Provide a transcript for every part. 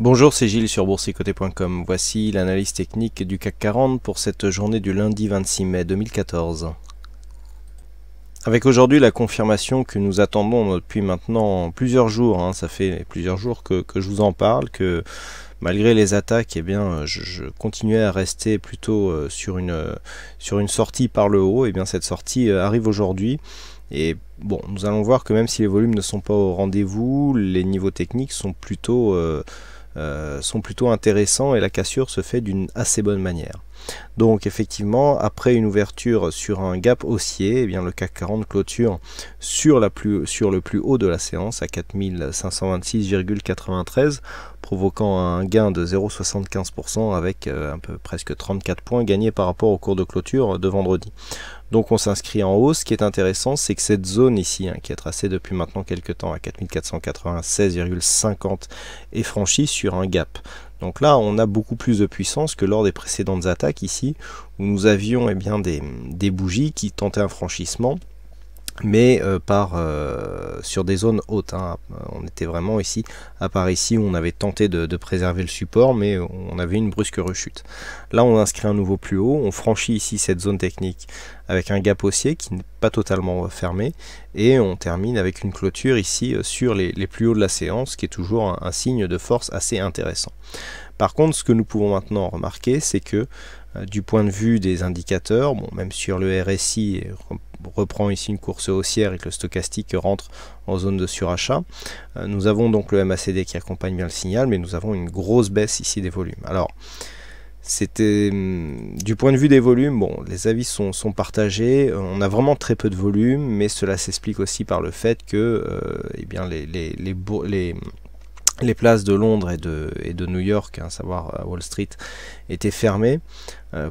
Bonjour, c'est Gilles sur boursicoté.com. Voici l'analyse technique du CAC 40 pour cette journée du lundi 26 mai 2014. Avec aujourd'hui la confirmation que nous attendons depuis maintenant plusieurs jours, ça fait plusieurs jours que je vous en parle, que malgré les attaques, je continuais à rester plutôt sur une sortie par le haut. Cette sortie arrive aujourd'hui. Et bon, nous allons voir que même si les volumes ne sont pas au rendez-vous, les niveaux techniques sont plutôt intéressants et la cassure se fait d'une assez bonne manière. Donc effectivement, après une ouverture sur un gap haussier, le CAC 40 clôture sur le plus haut de la séance à 4526,93, provoquant un gain de 0,75% avec presque 34 points gagnés par rapport au cours de clôture de vendredi. Donc on s'inscrit en hausse. Ce qui est intéressant, c'est que cette zone ici, qui est tracée depuis maintenant quelques temps à 4496,50, est franchie sur un gap. Donc là, on a beaucoup plus de puissance que lors des précédentes attaques ici, où nous avions des bougies qui tentaient un franchissement, mais sur des zones hautes. On était vraiment ici, à part ici, où on avait tenté de préserver le support, mais on avait une brusque rechute. Là, on inscrit un nouveau plus haut, on franchit ici cette zone technique avec un gap haussier qui n'est pas totalement fermé, et on termine avec une clôture ici sur les plus hauts de la séance, qui est toujours un signe de force assez intéressant. Par contre, ce que nous pouvons maintenant remarquer, c'est que du point de vue des indicateurs, même sur le RSI reprend ici une course haussière et que le stochastique rentre en zone de surachat, nous avons donc le MACD qui accompagne bien le signal, mais nous avons une grosse baisse ici des volumes. Alors, c'était du point de vue des volumes, les avis sont partagés. On a vraiment très peu de volume, mais cela s'explique aussi par le fait que les places de Londres et de New York, à savoir Wall Street, étaient fermées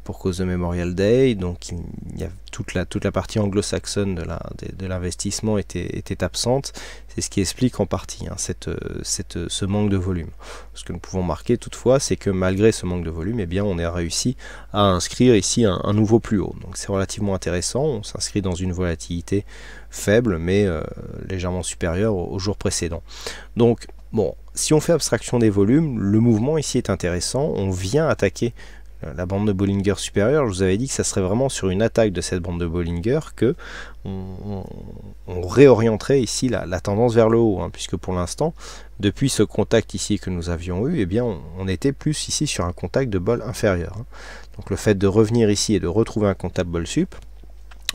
pour cause de Memorial Day. Donc il y a toute la partie anglo-saxonne de l'investissement était absente. C'est ce qui explique en partie ce manque de volume. Ce que nous pouvons marquer toutefois, c'est que malgré ce manque de volume, on a réussi à inscrire ici un nouveau plus haut. Donc c'est relativement intéressant. On s'inscrit dans une volatilité faible, mais légèrement supérieure au jour précédent. Donc si on fait abstraction des volumes, le mouvement ici est intéressant. On vient attaquer la bande de Bollinger supérieure. Je vous avais dit que ça serait vraiment sur une attaque de cette bande de Bollinger que on réorienterait ici la tendance vers le haut, puisque pour l'instant, depuis ce contact ici que nous avions eu, on était plus ici sur un contact de bol inférieur. Donc le fait de revenir ici et de retrouver un contact bol sup,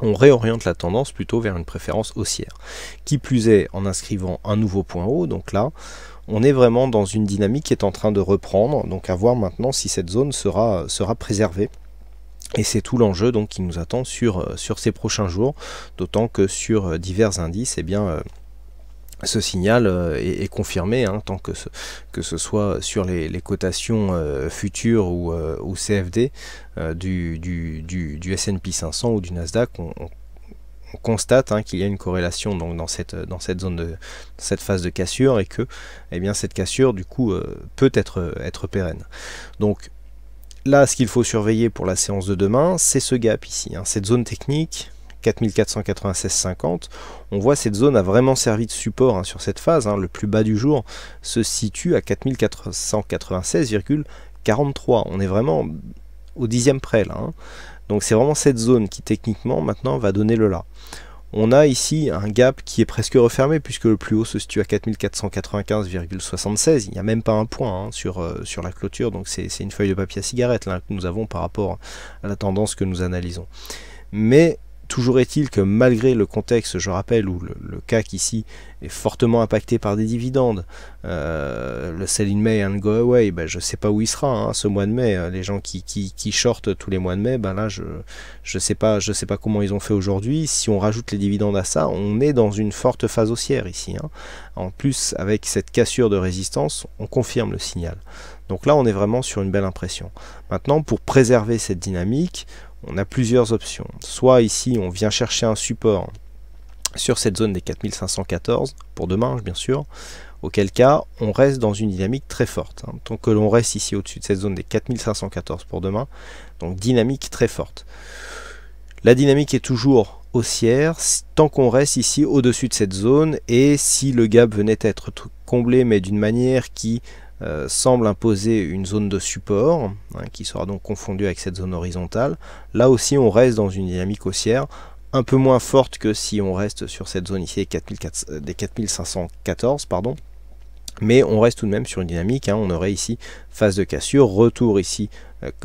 on réoriente la tendance plutôt vers une préférence haussière. Qui plus est, en inscrivant un nouveau point haut, donc là, on est vraiment dans une dynamique qui est en train de reprendre, donc à voir maintenant si cette zone sera préservée. Et c'est tout l'enjeu donc qui nous attend sur ces prochains jours, d'autant que sur divers indices, ce signal est confirmé, tant que ce soit sur les cotations futures ou CFD du S&P 500 ou du Nasdaq. On constate qu'il y a une corrélation donc dans cette zone cette phase de cassure, et que cette cassure du coup peut être pérenne. Donc là, ce qu'il faut surveiller pour la séance de demain, c'est ce gap ici, cette zone technique 4496,50. On voit cette zone a vraiment servi de support sur cette phase. Le plus bas du jour se situe à 4496,43. On est vraiment au dixième près là. Donc c'est vraiment cette zone qui techniquement maintenant va donner le là. On a ici un gap qui est presque refermé, puisque le plus haut se situe à 4495,76. Il n'y a même pas un point sur la clôture, donc c'est une feuille de papier à cigarette là, que nous avons par rapport à la tendance que nous analysons. Mais toujours est-il que malgré le contexte, je rappelle, où le CAC ici est fortement impacté par des dividendes, le sell in May and go away, je ne sais pas où il sera ce mois de mai. Les gens qui shortent tous les mois de mai, là je sais pas comment ils ont fait aujourd'hui. Si on rajoute les dividendes à ça, on est dans une forte phase haussière ici. En plus, avec cette cassure de résistance, on confirme le signal. Donc là, on est vraiment sur une belle impression. Maintenant, pour préserver cette dynamique, on a plusieurs options. Soit ici, on vient chercher un support sur cette zone des 4514, pour demain bien sûr, auquel cas on reste dans une dynamique très forte. Tant que l'on reste ici au-dessus de cette zone des 4514 pour demain, donc dynamique très forte. La dynamique est toujours haussière tant qu'on reste ici au-dessus de cette zone, et si le gap venait à être comblé, mais d'une manière qui semble imposer une zone de support, hein, qui sera donc confondue avec cette zone horizontale. Là aussi on reste dans une dynamique haussière, un peu moins forte que si on reste sur cette zone ici des 4514, pardon. Mais on reste tout de même sur une dynamique, hein. On aurait ici phase de cassure, retour ici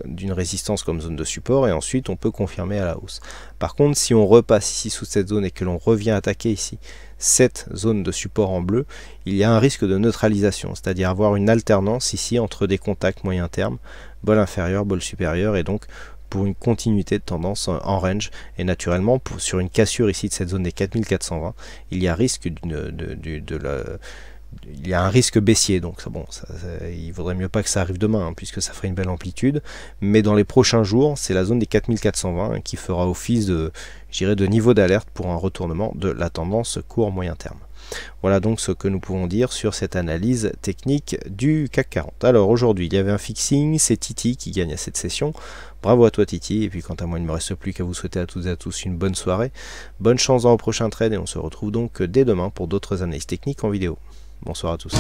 d'une résistance comme zone de support, et ensuite on peut confirmer à la hausse. Par contre, si on repasse ici sous cette zone et que l'on revient attaquer ici cette zone de support en bleu, il y a un risque de neutralisation, c'est-à-dire avoir une alternance ici entre des contacts moyen terme, bol inférieur, bol supérieur, et donc pour une continuité de tendance en range, et naturellement sur une cassure ici de cette zone des 4420, il y a risque il y a un risque baissier, donc il vaudrait mieux pas que ça arrive demain, hein, puisque ça ferait une belle amplitude, mais dans les prochains jours, c'est la zone des 4420 hein, qui fera office de, je dirais, de niveau d'alerte pour un retournement de la tendance court moyen terme. Voilà donc ce que nous pouvons dire sur cette analyse technique du CAC 40. Alors aujourd'hui, il y avait un fixing, c'est Titi qui gagne à cette session. Bravo à toi Titi, et puis quant à moi, il ne me reste plus qu'à vous souhaiter à toutes et à tous une bonne soirée. Bonne chance dans le prochain trade, et on se retrouve donc dès demain pour d'autres analyses techniques en vidéo. Bonsoir à tous.